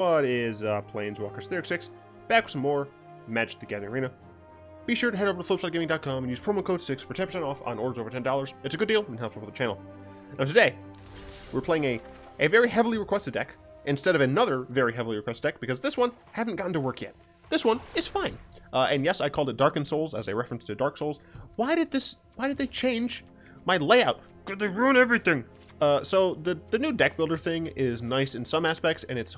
What is Planeswalkers 36? Back with some more Magic the Gathering Arena. Be sure to head over to flipsidegaming.com and use promo code 6 for 10% off on orders over $10. It's a good deal and helps support the channel. Now today, we're playing a very heavily requested deck instead of another very heavily requested deck because this one haven't gotten to work yet. This one is fine. And yes, I called it Darkened Souls as a reference to Dark Souls. Why did they change my layout? Did they ruin everything? So the new deck builder thing is nice in some aspects, and it's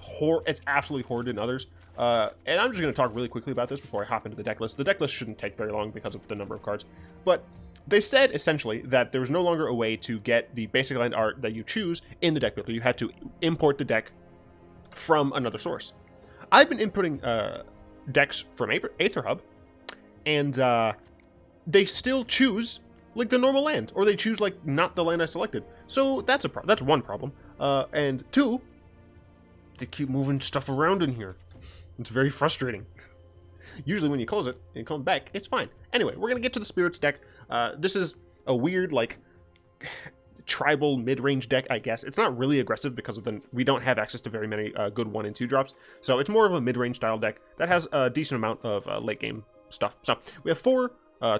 absolutely horrid in others. And I'm just going to talk really quickly about this before I hop into the deck list. The deck list shouldn't take very long because of the number of cards. But they said essentially that there was no longer a way to get the basic land art that you choose in the deck builder. You had to import the deck from another source. I've been inputting decks from Aetherhub, and they still choose like the normal land, or they choose like not the land I selected. So that's one problem. And two, they keep moving stuff around in here. It's very frustrating. Usually when you close it and come back, it's fine. Anyway, we're gonna get to the Spirits deck. This is a weird like tribal mid-range deck, I guess. It's not really aggressive because of we don't have access to very many good 1 and 2 drops. So it's more of a mid-range style deck that has a decent amount of late game stuff. So we have 4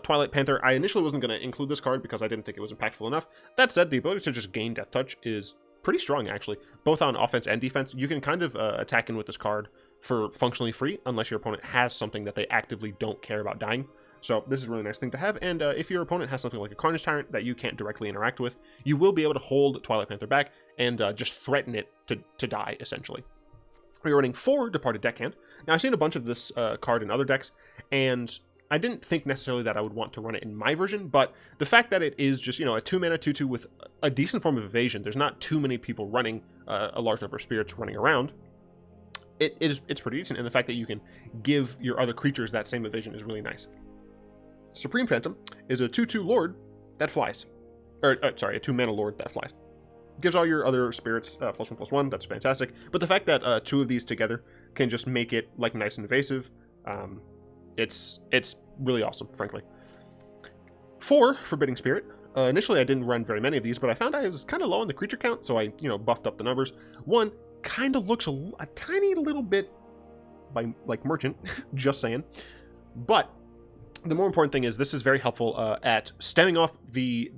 Twilight Panther. I initially wasn't going to include this card because I didn't think it was impactful enough. That said, the ability to just gain Death Touch is pretty strong, actually, both on offense and defense. You can kind of attack in with this card for functionally free, unless your opponent has something that they actively don't care about dying. So this is a really nice thing to have, and if your opponent has something like a Carnage Tyrant that you can't directly interact with, you will be able to hold Twilight Panther back and just threaten it to die, essentially. We're running 4 Departed Deckhand. Now, I've seen a bunch of this card in other decks, and I didn't think necessarily that I would want to run it in my version, but the fact that it is just, a 2-mana 2/2 with a decent form of evasion, there's not too many people running a large number of spirits running around, it's pretty decent, and the fact that you can give your other creatures that same evasion is really nice. Supreme Phantom is a 2/2 Lord that flies. A 2-mana Lord that flies. Gives all your other spirits +1/+1, that's fantastic, but the fact that 2 of these together can just make it like nice and evasive, it's really awesome, frankly. 4 Forbidding Spirit. Initially, I didn't run very many of these, but I found I was kind of low on the creature count, so I, buffed up the numbers. 1 kind of looks a tiny little bit like Merchant, just saying. But the more important thing is this is very helpful at stemming off the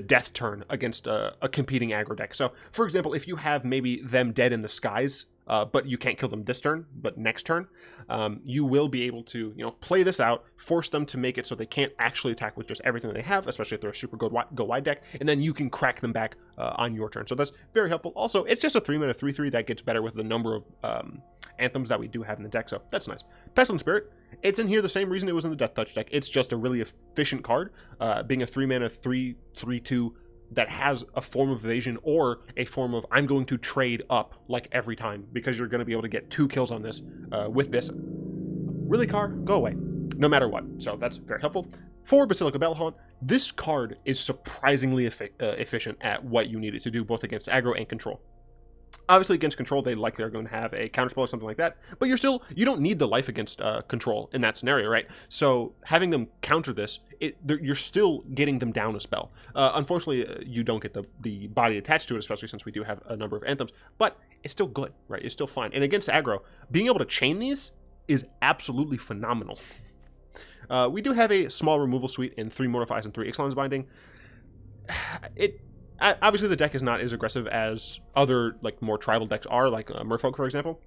death turn against a competing aggro deck. So, for example, if you have maybe them dead in the skies, but you can't kill them this turn, but next turn, you will be able to, play this out, force them to make it so they can't actually attack with just everything that they have, especially if they're a super go wide deck, and then you can crack them back on your turn. So that's very helpful. Also, it's just a 3-mana 3/3 that gets better with the number of anthems that we do have in the deck, so that's nice. Pestilent Spirit, it's in here the same reason it was in the Death Touch deck. It's just a really efficient card, being a 3-mana 3/3/2 that has a form of evasion or a form of I'm going to trade up like every time because you're going to be able to get 2 kills on this with this. Really, card? Go away. No matter what. So that's very helpful. 4 Basilica Bell-Haunt. This card is surprisingly efficient at what you need it to do, both against aggro and control. Obviously, against control, they likely are going to have a counterspell or something like that, but you don't need the life against control in that scenario, right? So having them counter this, you're still getting them down a spell. Unfortunately, you don't get the body attached to it, especially since we do have a number of anthems, but it's still good, right? It's still fine. And against aggro, being able to chain these is absolutely phenomenal. We do have a small removal suite in 3 Mortifies and 3 Ixalan's Binding. Obviously, the deck is not as aggressive as other more tribal decks are, like Merfolk, for example.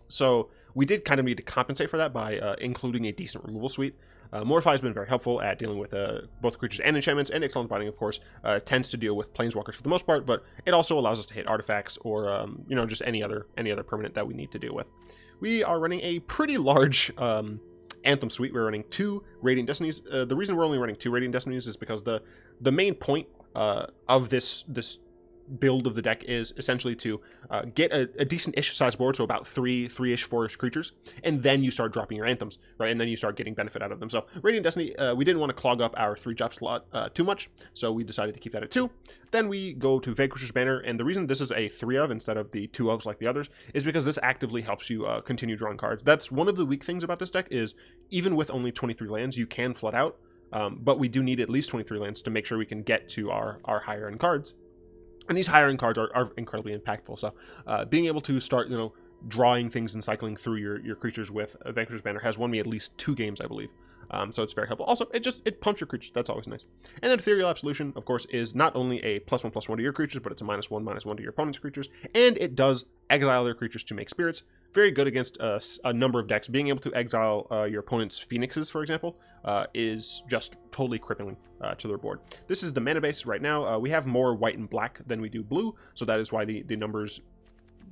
So we did kind of need to compensate for that by including a decent removal suite. Mortify has been very helpful at dealing with both creatures and enchantments, and Ixalan's Binding, of course, tends to deal with planeswalkers for the most part, but it also allows us to hit artifacts or just any other permanent that we need to deal with. We are running a pretty large Anthem suite. We're running 2 Radiant Destinies. The reason we're only running 2 Radiant Destinies is because the main point of this build of the deck is essentially to get a decent-ish size board, so about 3-ish, 4-ish creatures, and then you start dropping your anthems, right? And then you start getting benefit out of them. So Radiant Destiny, we didn't want to clog up our 3-drop slot too much, so we decided to keep that at 2. Then we go to Vanquisher's Banner, and the reason this is a 3 of instead of the 2 ofs like the others is because this actively helps you continue drawing cards. That's one of the weak things about this deck is even with only 23 lands, you can flood out, but we do need at least 23 lands to make sure we can get to our higher end cards. And these higher end cards are incredibly impactful. So being able to start, drawing things and cycling through your creatures with Vanquisher's Banner has won me at least 2 games, I believe. So it's very helpful. Also, it pumps your creatures. That's always nice. And then Ethereal Absolution, of course, is not only a +1/+1 to your creatures, but it's a -1/-1 to your opponent's creatures. And it does exile their creatures to make spirits. Very good against a number of decks. Being able to exile your opponent's phoenixes, for example, is just totally crippling to their board. This is the mana base right now. We have more white and black than we do blue, so that is why the numbers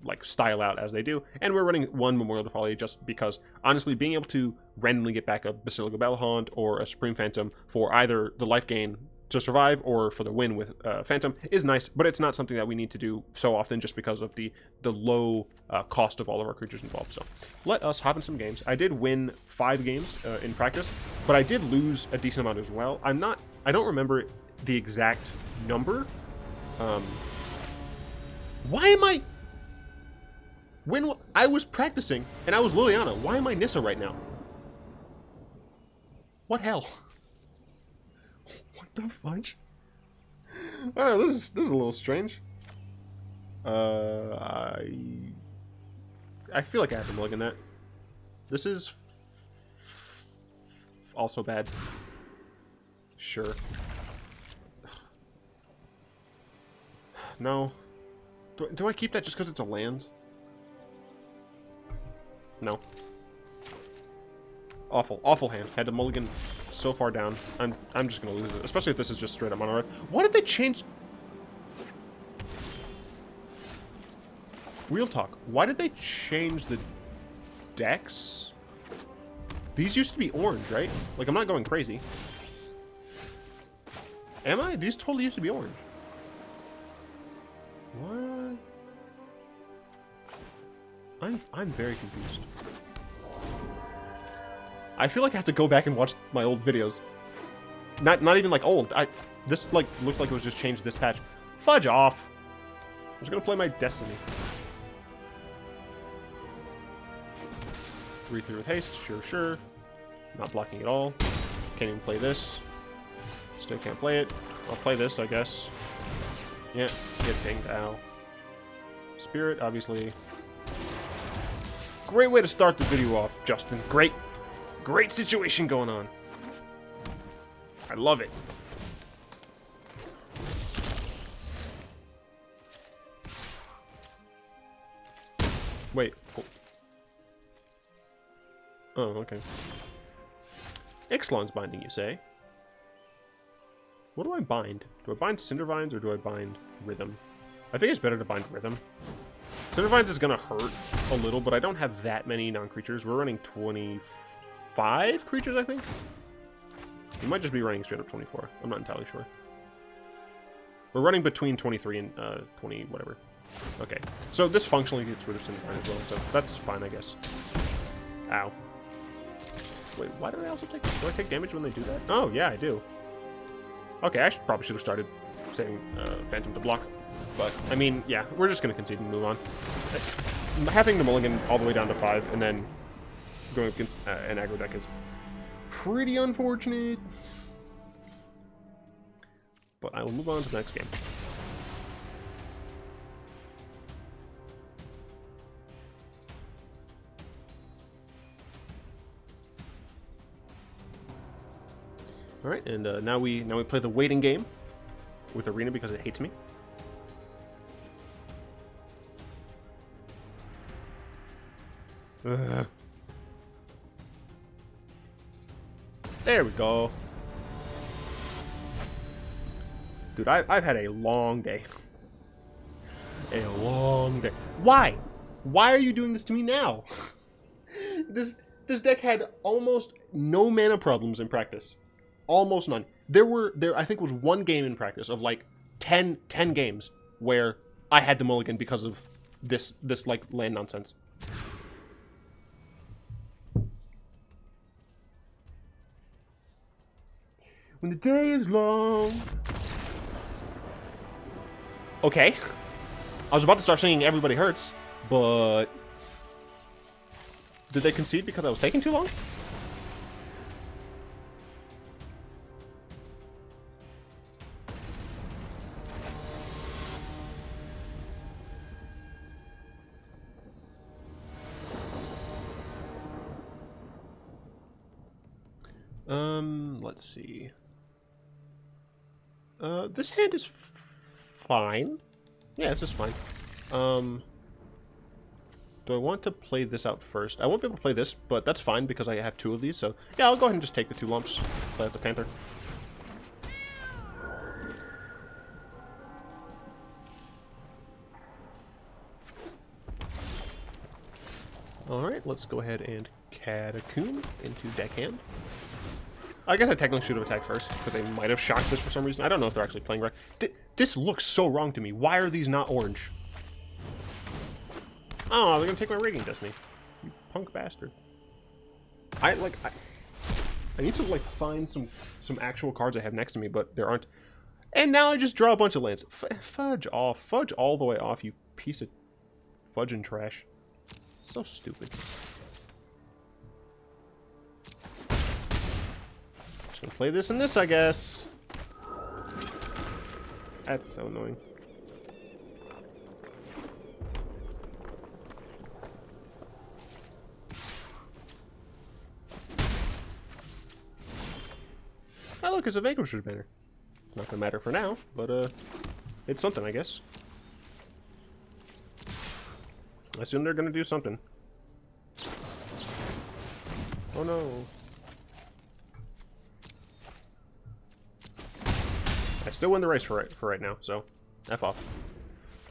like style out as they do. And we're running 1 Memorial to Folly just because, honestly, being able to randomly get back a Basilica Bell-Haunt or a Supreme Phantom for either the life gain to survive or for the win with Phantom is nice, but it's not something that we need to do so often just because of the low cost of all of our creatures involved. So let us hop in some games. I did win 5 games in practice, but I did lose a decent amount as well. I don't remember the exact number. Why am I... When I was practicing and I was Liliana, why am I Nissa right now? What hell? What the fudge? Alright, this is a little strange. I feel like I have to mulligan that. This is also bad. Sure. No. Do I keep that just because it's a land? No. Awful hand. Had to mulligan so far down. I'm just gonna lose it, especially if this is just straight up mono red. Why did they change? Real talk. Why did they change the decks? These used to be orange, right? Like, I'm not going crazy. Am I? These totally used to be orange. What? I'm very confused. I feel like I have to go back and watch my old videos. Not even like old. This like looked like it was just changed this patch. Fudge off. I'm just gonna play my Destiny. 3/3 with haste. Sure. Not blocking at all. Can't even play this. Still can't play it. I'll play this, I guess. Yeah, get pinged. Ow. Spirit, obviously. Great way to start the video off, Justin. Great situation going on. I love it. Wait. Oh, okay. Ixalan's binding, you say? What do I bind? Do I bind Cindervines or do I bind Rhythm? I think it's better to bind Rhythm. Cindervines is gonna hurt a little, but I don't have that many non-creatures. We're running 25 creatures, I think? We might just be running straight up 24. I'm not entirely sure. We're running between 23 and 20, whatever. Okay. So this functionally gets rid of Cindervine as well, so that's fine, I guess. Ow. Wait, why do I also take... Do I take damage when they do that? Oh, yeah, I do. Okay, I probably should have started saving Phantom to block. But, I mean, yeah, we're just going to concede and move on. Having the mulligan all the way down to 5 and then going against an aggro deck is pretty unfortunate. But I will move on to the next game. All right, and now we play the waiting game with Arena because it hates me. There we go. Dude, I've had a long day. A long day. Why? Why are you doing this to me now? This deck had almost no mana problems in practice. Almost none. There I think was one game in practice of like 10 games where I had the mulligan because of this like land nonsense. When the day is long. Okay. I was about to start singing Everybody Hurts, but did they concede because I was taking too long? Let's see. This hand is fine. Yeah, this is fine. Do I want to play this out first? I won't be able to play this, but that's fine because I have 2 of these, so yeah, I'll go ahead and just take the 2 lumps. Play out the Panther. Alright, let's go ahead and Catacomb into Deckhand. I guess I technically should have attacked first, because they might have shocked this for some reason. I don't know if they're actually playing right. This looks so wrong to me. Why are these not orange? Oh, they're gonna take my Raging Destiny. You punk bastard. I need to, like, find some actual cards I have next to me, but there aren't. And now I just draw a bunch of lands. Fudge off. Fudge all the way off, you piece of fudging trash. So stupid. Just gonna play this and this, I guess. That's so annoying. Oh, look, it's a Vanquisher banner. Not gonna matter for now, but it's something, I guess. I assume they're gonna do something. Oh no. I still win the race for right now, so F off.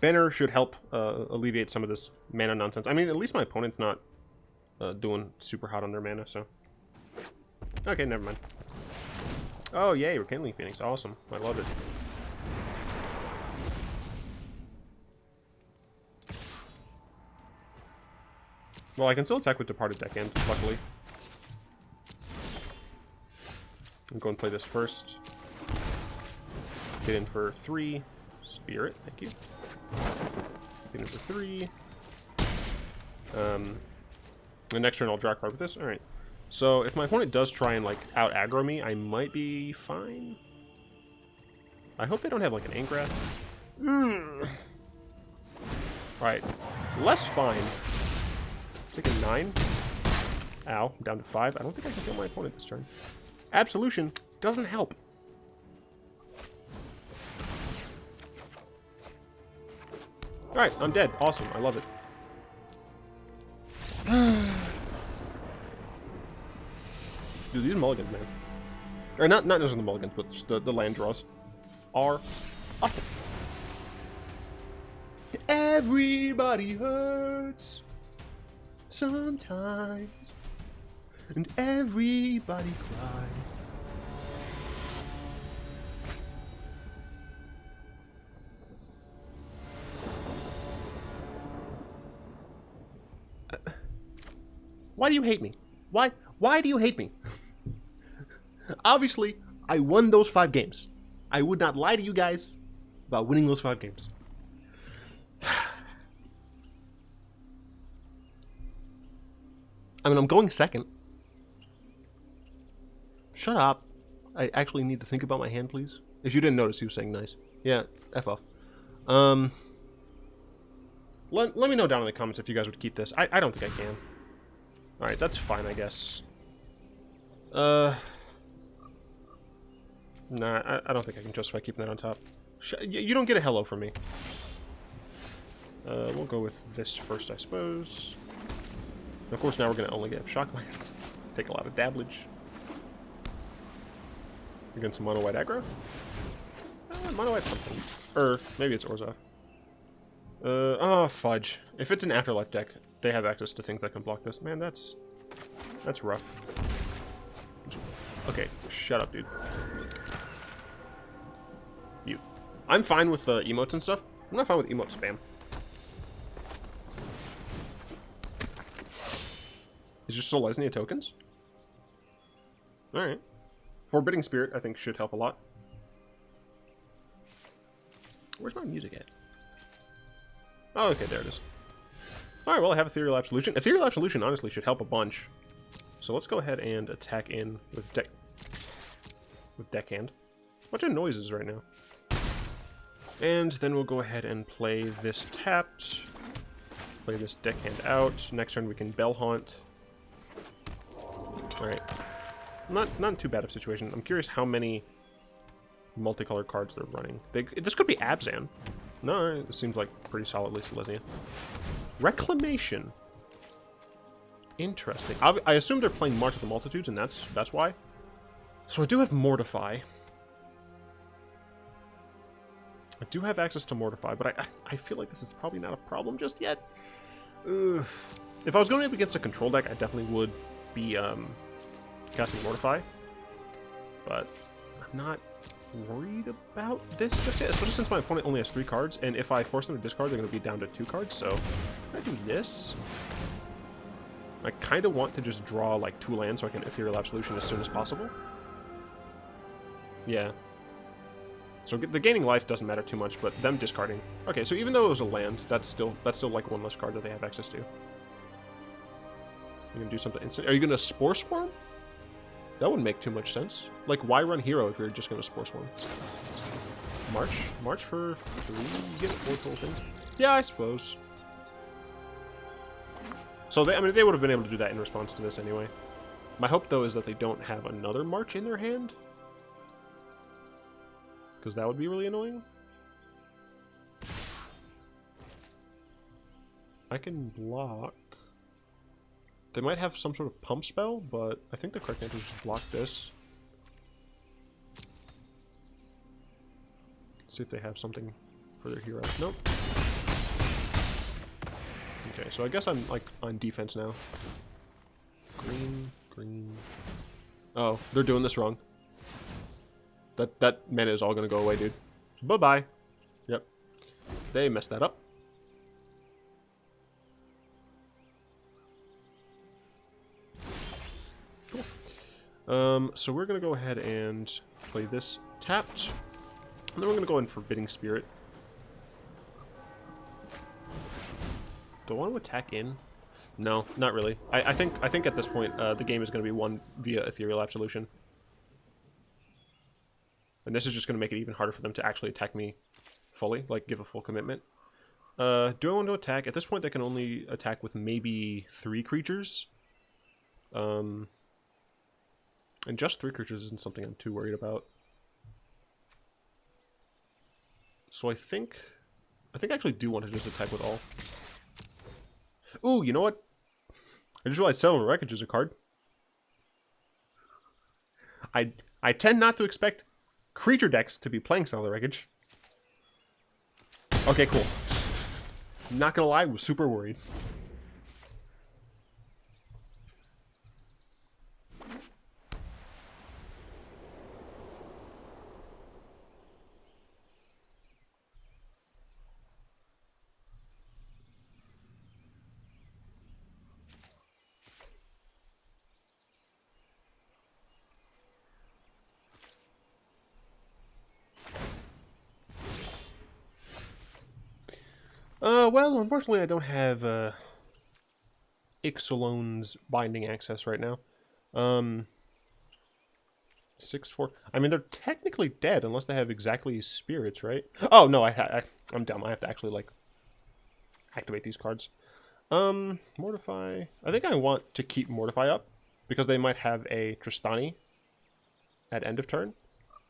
Banner should help alleviate some of this mana nonsense. I mean, at least my opponent's not doing super hot on their mana, so. Okay, never mind. Oh, yay, Rekindling Phoenix. Awesome. I love it. Well, I can still attack with Departed Deckhand, luckily. I'm going to play this first. Get in for 3. Spirit, thank you. Get in for 3. The next turn I'll draw a card with this. Alright. So, if my opponent does try and, like, out-aggro me, I might be fine. I hope they don't have, like, an Angrath. Alright. Less fine. Taking 9. Ow, I'm down to 5. I don't think I can kill my opponent this turn. Absolution doesn't help. Alright, I'm dead. Awesome. I love it. Dude, these mulligans, man. Or not necessarily the mulligans, but just the land draws are awful. Everybody hurts sometimes, and everybody cries. Why do you hate me? Why do you hate me? Obviously, I won those 5 games. I would not lie to you guys about winning those 5 games. I mean, I'm going second. Shut up. I actually need to think about my hand, please. If you didn't notice, he was saying nice. Yeah, F off. Let me know down in the comments if you guys would keep this. I don't think I can. Alright, that's fine, I guess. Nah, I don't think I can justify keeping that on top. You don't get a hello from me. We'll go with this first, I suppose. And of course, now we're going to only get Shocklands. Take a lot of dabblage. Against some mono white aggro? Mono white something. Or maybe it's Orzhov. Oh, fudge. If it's an Afterlife deck, they have access to things that can block this. Man, that's rough. Okay, shut up, dude. You. I'm fine with emotes and stuff. I'm not fine with emote spam. Is your Selesnya Tokens? Alright. Forbidding Spirit, I think, should help a lot. Where's my music at? Oh, okay, there it is. Alright, well, I have Ethereal Absolution. Ethereal Absolution, honestly, should help a bunch. So let's go ahead and attack in with Deckhand. Bunch of noises right now. And then we'll go ahead and play this tapped. Play this Deckhand out. Next turn we can Bell-Haunt. Alright. not in too bad of a situation. I'm curious how many multicolored cards they're running. This could be Abzan. No, it seems like pretty solidly Selesnya. Reclamation. Interesting. I assume they're playing March of the Multitudes, and that's why. So I do have Mortify. I do have access to Mortify, but I feel like this is probably not a problem just yet. Ugh. If I was going up against a control deck, I definitely would be casting Mortify. But I'm not worried about this just yet, especially since my opponent only has 3 cards, and if I force them to discard, they're going to be down to 2 cards, so I do this. I kind of want to just draw like 2 lands so I can Ethereal Absolution as soon as possible. Yeah. So the gaining life doesn't matter too much, but them discarding. Okay, so even though it was a land, that's still like 1 less card that they have access to. You're gonna do something instant. Are you gonna Spore Swarm? That wouldn't make too much sense. Like, why run Hero if you're just gonna Spore Swarm? March for 3, you get 4 total things. Yeah, I suppose. So they would have been able to do that in response to this anyway. My hope though is that they don't have another March in their hand, because that would be really annoying. I can block. They might have some sort of pump spell, but I think the correct answer is just block this. See if they have something for their hero. Nope. Okay, so I guess I'm like on defense now. Green. Oh, they're doing this wrong. That mana is all gonna go away, dude. Bye-bye. Yep. They messed that up. Cool. So we're gonna go ahead and play this tapped. And then we're gonna go in Forbidding Spirit. Do I want to attack in? No, not really. I think at this point the game is going to be won via Ethereal Absolution. And this is just going to make it even harder for them to actually attack me fully, like give a full commitment. Do I want to attack? At this point they can only attack with maybe 3 creatures. And just 3 creatures isn't something I'm too worried about. So I think I actually do want to just attack with all. Ooh, you know what? I just realized Selesnya Wreckage is a card. I tend not to expect creature decks to be playing Selesnya Wreckage. Okay, cool. Not gonna lie, I was super worried. Well, unfortunately I don't have, Ixalan's binding access right now. 6/4. I mean, they're technically dead unless they have exactly spirits, right? Oh, no, I'm dumb. I have to actually, like, activate these cards. Mortify. I think I want to keep Mortify up because they might have a Tristani at end of turn.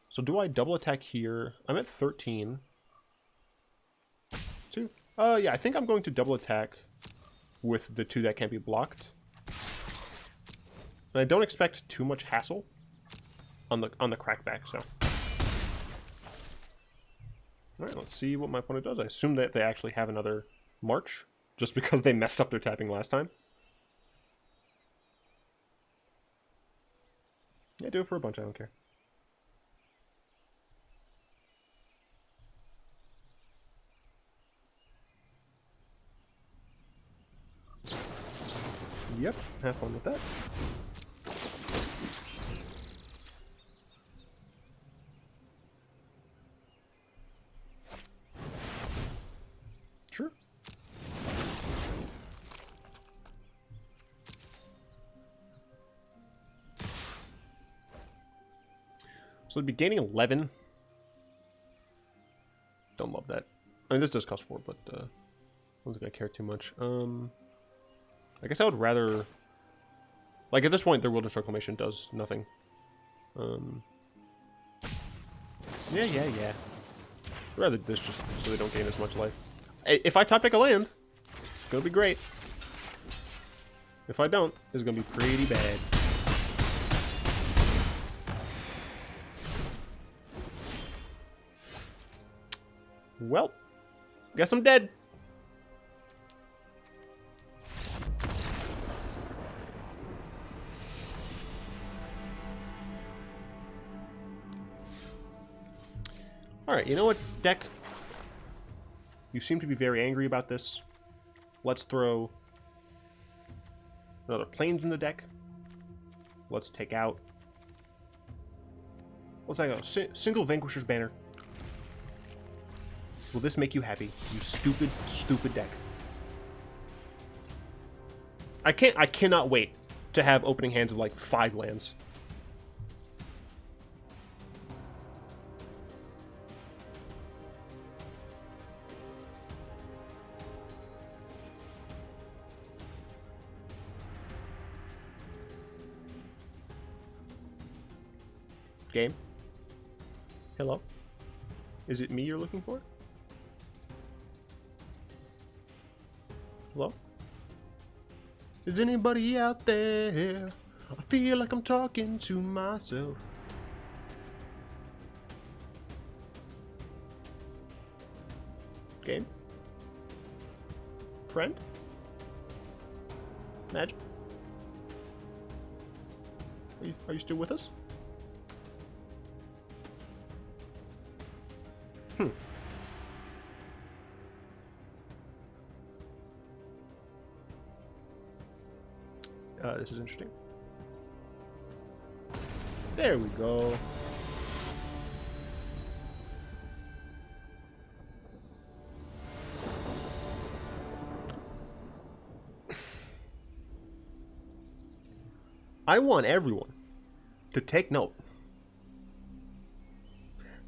So do I double attack here? I'm at 13. 2. Yeah, I think I'm going to double attack with the 2 that can't be blocked. And I don't expect too much hassle on the crackback, so. Alright, let's see what my opponent does. I assume that they actually have another March, just because they messed up their tapping last time. Yeah, do it for a bunch, I don't care. Yep, have fun with that. Sure. So it'd be gaining 11. Don't love that. I mean, this does cost 4, but I don't think I care too much. I guess I would rather... Like, at this point, their Wilderness Reclamation does nothing. Yeah. Rather this just so they don't gain as much life. If I top deck a land, it's gonna be great. If I don't, it's gonna be pretty bad. Well, guess I'm dead. Alright, you know what, deck? You seem to be very angry about this. Let's throw another planes in the deck. Let's take out... What's that go? Single Vanquisher's banner. Will this make you happy? You stupid, stupid deck. I cannot wait to have opening hands of like 5 lands. Game? Hello? Is it me you're looking for? Hello? Is anybody out there? I feel like I'm talking to myself. Game? Friend? Magic? Are you still with us? This is interesting. There we go. I want everyone to take note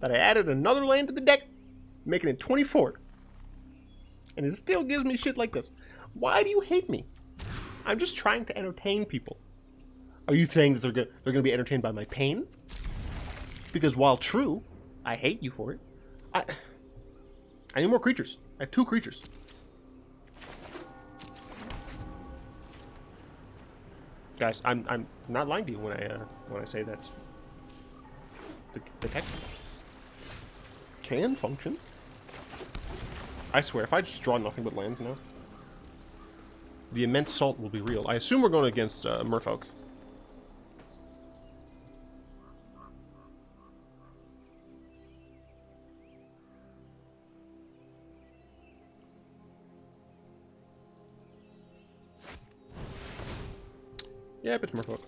that I added another land to the deck, making it 24. And it still gives me shit like this. Why do you hate me? I'm just trying to entertain people. Are you saying that they're gonna be entertained by my pain? Because while true, I hate you for it. I need more creatures. I have 2 creatures. Guys, I'm not lying to you when I say that the tech can function. I swear, if I just draw nothing but lands now, the immense salt will be real. I assume we're going against Merfolk. Yep, it's Merfolk.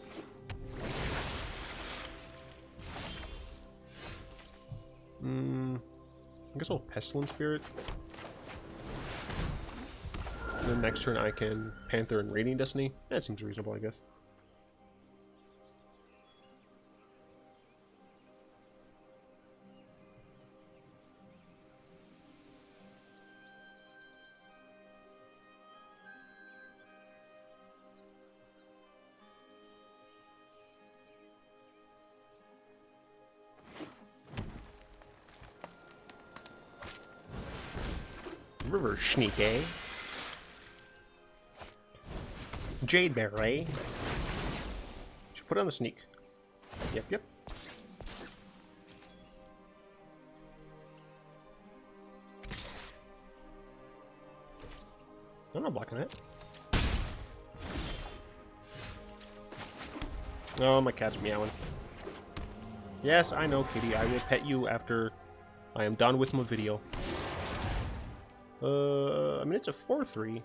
I guess I'll Pestilent Spirit. And then next turn I can Panther and Radiant Destiny. That seems reasonable, I guess. River Sneak, eh? Jade Beret. Should put on the sneak. Yep. I'm not blocking it. Oh, my cat's meowing. Yes, I know, kitty. I will pet you after I am done with my video. I mean, it's a 4/3.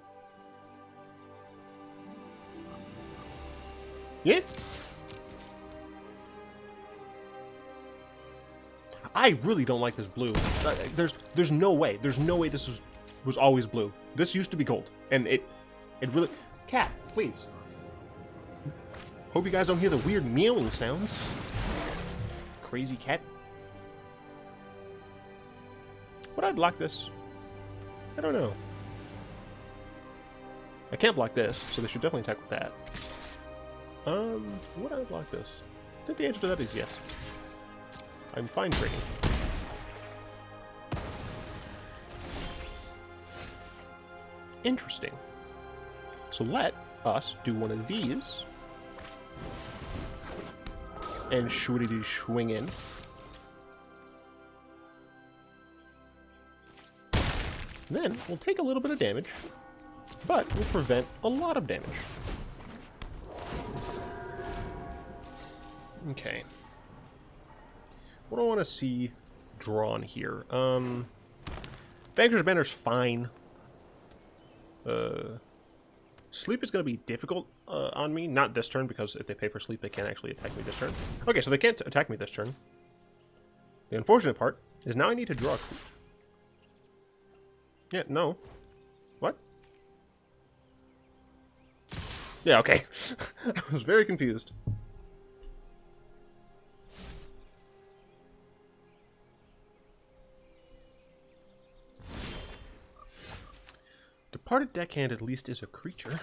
Yeah. I really don't like this blue. There's no way. There's no way this was always blue. This used to be gold, and it really. Cat, please. Hope you guys don't hear the weird meowing sounds. Crazy cat. Would I block this? I don't know. I can't block this, so they should definitely attack with that. Would I block this? I think the answer to that is yes. I'm fine trading. Interesting. So let us do one of these. And shwoody swing in. Then we'll take a little bit of damage, but we'll prevent a lot of damage. Okay. What do I want to see drawn here? Vanquisher's Banner's fine. Sleep is going to be difficult on me. Not this turn, because if they pay for sleep, they can't actually attack me this turn. Okay, so they can't attack me this turn. The unfortunate part is now I need to draw... Yeah, no. What? Yeah, okay. I was very confused. Departed Deckhand at least is a creature.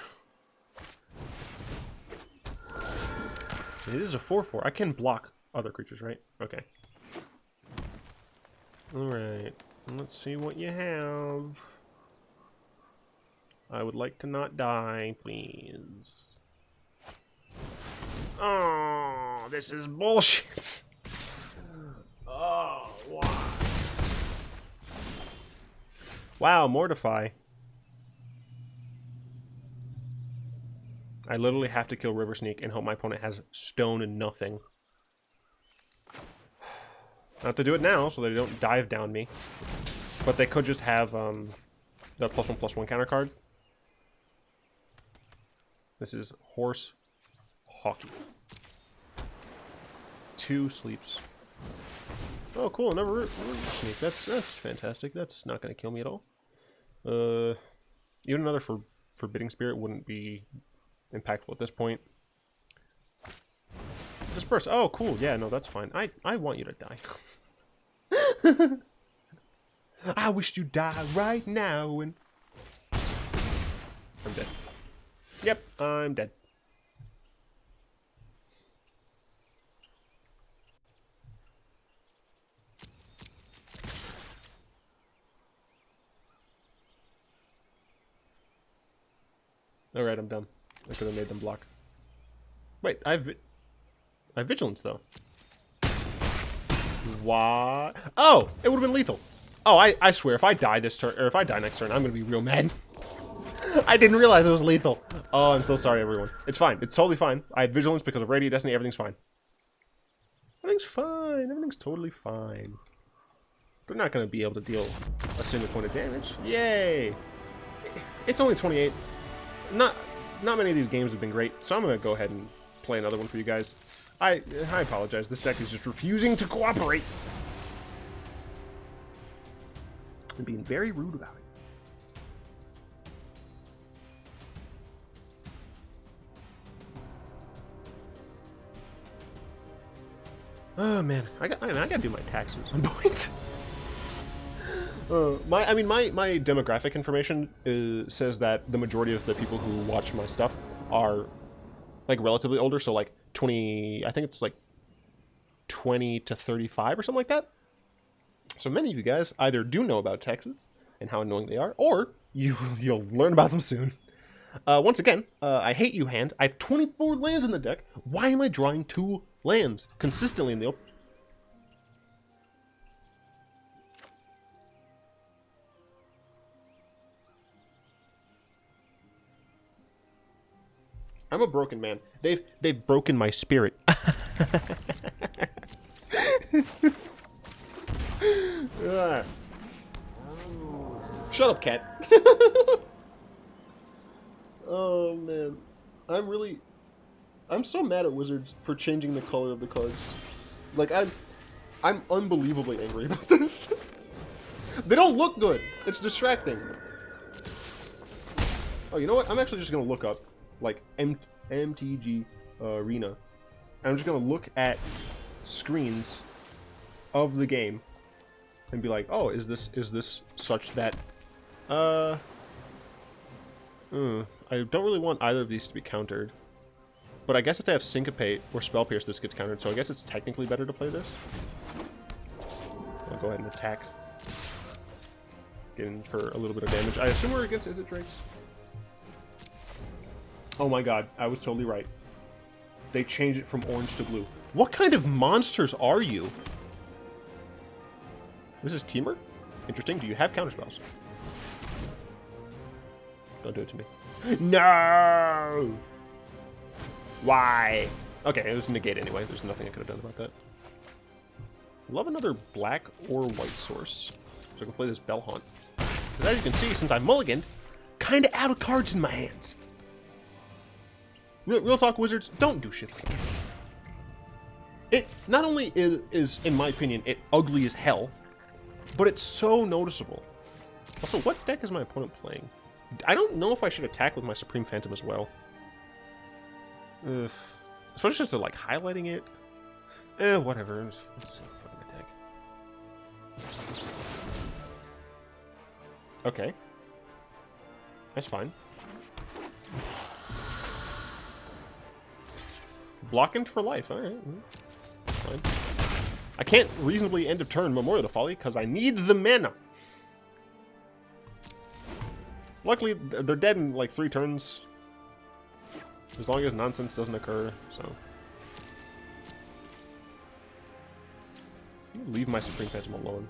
It is a 4/4. I can block other creatures, right? Okay. Alright. Let's see what you have. I would like to not die, please. Oh, this is bullshit. Oh, why? Wow, Mortify. I literally have to kill River Sneak and hope my opponent has stone and nothing. Not to do it now, so they don't dive down me. But they could just have the +1/+1 counter card. This is Horse Hockey. 2 sleeps. Oh, cool! Another River Sneak. That's fantastic. That's not going to kill me at all. Even another Forbidding Spirit wouldn't be impactful at this point. Disperse. Oh, cool. Yeah, no, that's fine. I want you to die. I wish you'd die right now. And I'm dead. Yep, I'm dead. Alright, I'm done. I could have made them block. Wait, I have Vigilance, though. Why? Oh! It would have been lethal. Oh, I swear, if I die this turn, or if I die next turn, I'm going to be real mad. I didn't realize it was lethal. Oh, I'm so sorry, everyone. It's fine. It's totally fine. I have Vigilance because of Radiant Destiny. Everything's fine. Everything's fine. Everything's totally fine. They're not going to be able to deal a single point of damage. Yay! It's only 28. Not many of these games have been great, so I'm going to go ahead and play another one for you guys. I apologize. This deck is just refusing to cooperate. And being very rude about it. Oh man, I gotta do my taxes at some point. My demographic information says that the majority of the people who watch my stuff are like relatively older, so like 20, I think it's like 20 to 35 or something like that. So many of you guys either do know about taxes and how annoying they are, or you'll learn about them soon. Once again, I hate you, hand. I have 24 lands in the deck. Why am I drawing 2 lands consistently in the open? I'm a broken man. They've broken my spirit. Shut up, cat. Oh man, I'm so mad at Wizards for changing the color of the cards. Like I'm unbelievably angry about this. They don't look good. It's distracting. Oh, you know what? I'm actually just gonna look up like MTG Arena. And I'm just gonna look at screens of the game and be like, oh, is this such that I don't really want either of these to be countered. But I guess if they have Syncopate or Spell Pierce, this gets countered. So I guess it's technically better to play this. I'll go ahead and attack. Get in for a little bit of damage. I assume we're against Is it Drakes? Oh my god, I was totally right. They changed it from orange to blue. What kind of monsters are you? This is Temur? Interesting. Do you have counterspells? Don't do it to me. No! Why? Okay, it was negate anyway. There's nothing I could have done about that. Love another black or white source. So I can play this Bell-Haunt. As you can see, since I mulliganed, kind of out of cards in my hands. Real talk, Wizards, don't do shit like this. It not only is, in my opinion, it ugly as hell, but it's so noticeable. Also, what deck is my opponent playing? I don't know if I should attack with my Supreme Phantom as well. Ugh. Especially just to, like, highlighting it. Whatever. Let's fucking attack. Okay. That's fine. Blocking for life. Alright. Fine. I can't reasonably end of turn Memorial to Folly because I need the mana. Luckily, they're dead in like 3 turns. As long as nonsense doesn't occur, so. Leave my Supreme Phantom alone.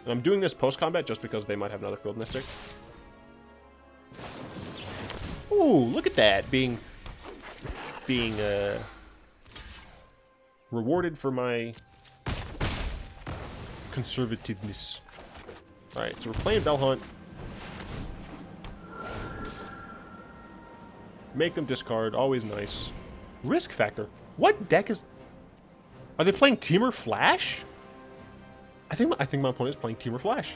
And I'm doing this post-combat just because they might have another Field Mystic. Ooh, look at that! Being rewarded for my conservativeness. Alright, so we're playing Bell-Haunt. Make them discard, always nice. Risk factor. What deck is... Are they playing Temur Flash? I think my opponent is playing Temur Flash.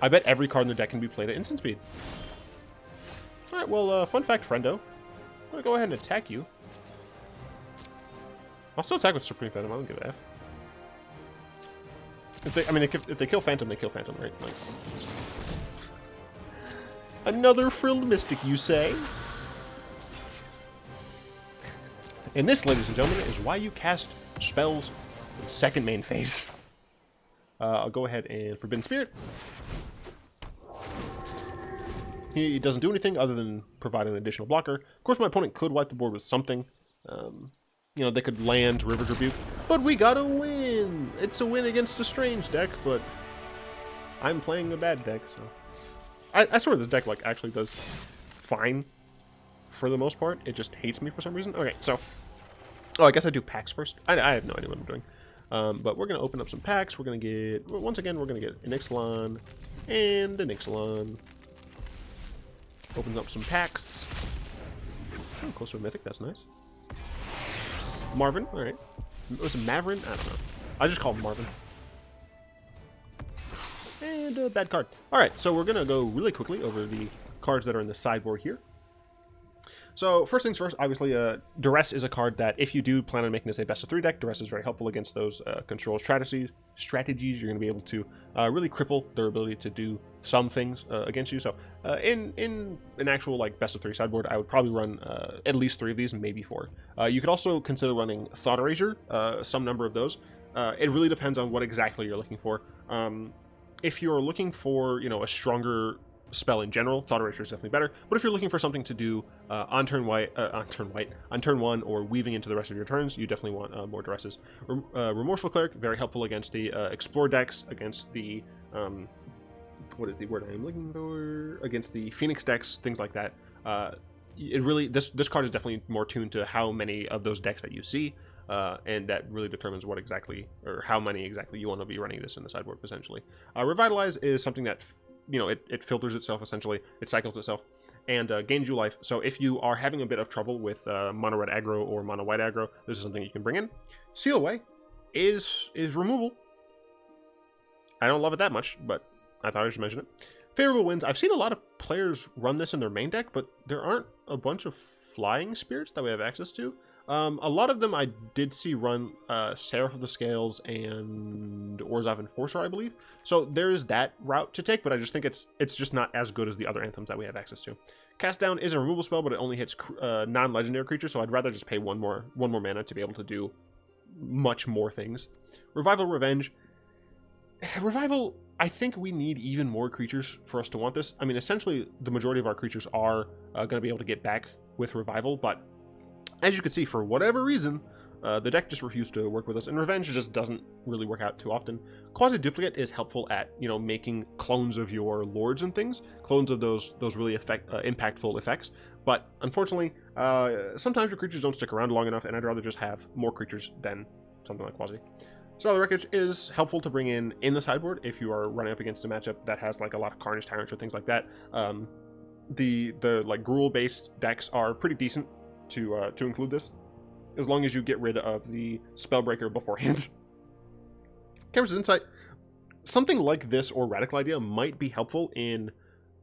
I bet every card in the deck can be played at instant speed. Alright, well, fun fact, friendo. I'm gonna go ahead and attack you. I'll still attack with Supreme Phantom, I don't give a F. If they kill Phantom, they kill Phantom, right? Like... Another Frilled Mystic, you say? And this, ladies and gentlemen, is why you cast spells in second main phase. I'll go ahead and Forbidden Spirit. He doesn't do anything other than provide an additional blocker. Of course, my opponent could wipe the board with something. You know, they could land River's Rebuke. But we got a win! It's a win against a strange deck, but I'm playing a bad deck, so... I swear this deck, like, actually does fine for the most part. It just hates me for some reason. Okay, so... Oh, I guess I do packs first. I have no idea what I'm doing. But we're going to open up some packs. We're going to get... Once again, we're going to get an Ixalan and an Ixalan. Opens up some packs. Oh, close to a Mythic. That's nice. Marvin. Alright. Was it Mavrin? I don't know. I just call him Marvin. And a bad card. Alright, so we're going to go really quickly over the cards that are in the sideboard here. So, first things first, obviously, Duress is a card that, if you do plan on making this a best-of-3 deck, Duress is very helpful against those control strategies. You're going to be able to really cripple their ability to do some things against you. So, in an actual, like, best-of-3 sideboard, I would probably run at least 3 of these, maybe 4. You could also consider running Thought Erasure, some number of those. It really depends on what exactly you're looking for. If you're looking for, you know, a stronger spell in general, Thought Erasure is definitely better. But if you're looking for something to do on turn 1 or weaving into the rest of your turns, you definitely want more Duresses. Remorseful Cleric, very helpful against the Explore decks, against the what is the word I am looking for? Against the Phoenix decks, things like that. It really this card is definitely more tuned to how many of those decks that you see. And that really determines what exactly, or how many exactly you want to be running this in the sideboard, potentially. Revitalize is something that, you know, it filters itself, essentially. It cycles itself, and gains you life. So if you are having a bit of trouble with mono red aggro or mono white aggro, this is something you can bring in. Seal Away is removal. I don't love it that much, but I thought I should mention it. Favorable Winds. I've seen a lot of players run this in their main deck, but there aren't a bunch of flying spirits that we have access to. A lot of them I did see run Seraph of the Scales and Orzhov Enforcer, I believe. So there is that route to take, but I just think it's just not as good as the other anthems that we have access to. Cast Down is a removal spell, but it only hits non-legendary creatures, so I'd rather just pay one more mana to be able to do much more things. Revival Revenge. Revival, I think we need even more creatures for us to want this. I mean, essentially, the majority of our creatures are going to be able to get back with Revival, but as you can see, for whatever reason, the deck just refused to work with us, and Revenge just doesn't really work out too often. Quasi-Duplicate is helpful at, making clones of your lords and things, clones of those really impactful effects, but unfortunately, sometimes your creatures don't stick around long enough, and I'd rather just have more creatures than something like Quasi. So the Wreckage is helpful to bring in the sideboard if you are running up against a matchup that has like a lot of Carnage Tyrants or things like that. The like Gruul-based decks are pretty decent to include this, as long as you get rid of the Spellbreaker beforehand. Cameras Insight. Something like this or Radical Idea might be helpful in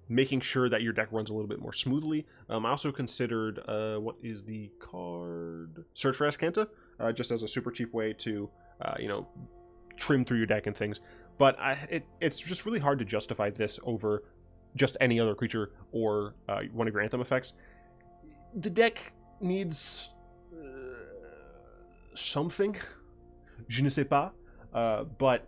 making sure that your deck runs a little bit more smoothly. I also considered, what is the card? Search for Azcanta, just as a super cheap way to, trim through your deck and things. But it's just really hard to justify this over just any other creature or one of your Anthem effects. The deck needs something, je ne sais pas, but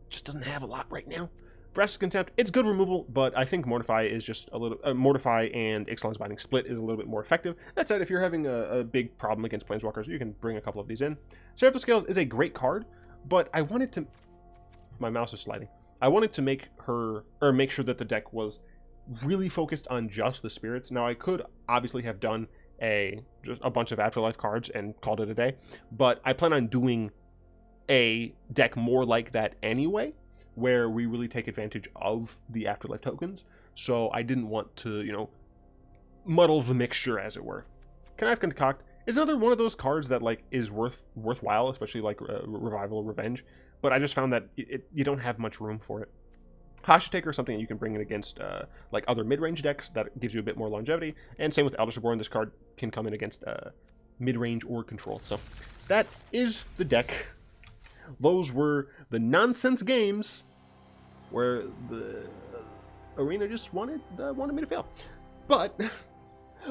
just doesn't have a lot right now. Drastic Contempt, it's good removal, but I think Mortify is just a little... Mortify and Ixalan's Binding Split is a little bit more effective. That said, if you're having a big problem against Planeswalkers, you can bring a couple of these in. Seraph Scales is a great card, but I wanted to... My mouse is sliding. I wanted to make sure that the deck was really focused on just the spirits. Now, I could obviously have done just a bunch of Afterlife cards and called it a day, but I plan on doing a deck more like that anyway, where we really take advantage of the Afterlife tokens. So I didn't want to, muddle the mixture, as it were. Connive Concoct is another one of those cards that like is worthwhile, especially like Revival Revenge, but I just found that you don't have much room for it. Hostage Taker is something that you can bring in against like other mid-range decks that gives you a bit more longevity, and same with Eldritch Reborn. This card can come in against mid-range or control. So that is the deck. Those were the nonsense games where the arena just wanted me to fail. But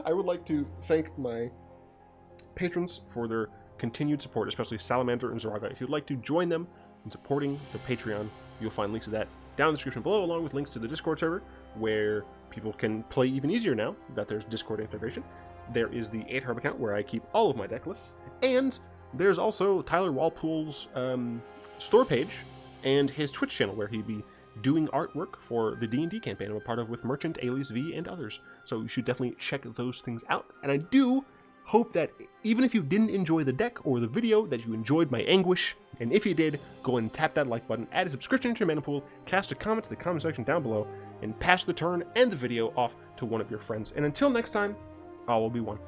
I would like to thank my patrons for their continued support, especially Salamander and Zaraga. If you'd like to join them in supporting the Patreon, you'll find links to that down in the description below, along with links to the Discord server, where people can play even easier now that there's Discord integration. There is the 8Herb account, where I keep all of my deck lists, and there's also Tyler Walpole's store page and his Twitch channel, where he'd be doing artwork for the D&D campaign I'm a part of with Merchant, Alias V, and others. So you should definitely check those things out. And I do hope that even if you didn't enjoy the deck or the video, that you enjoyed my anguish. And if you did, go and tap that like button, add a subscription to your mana pool, cast a comment to the comment section down below, and pass the turn and the video off to one of your friends. And until next time, all will be one.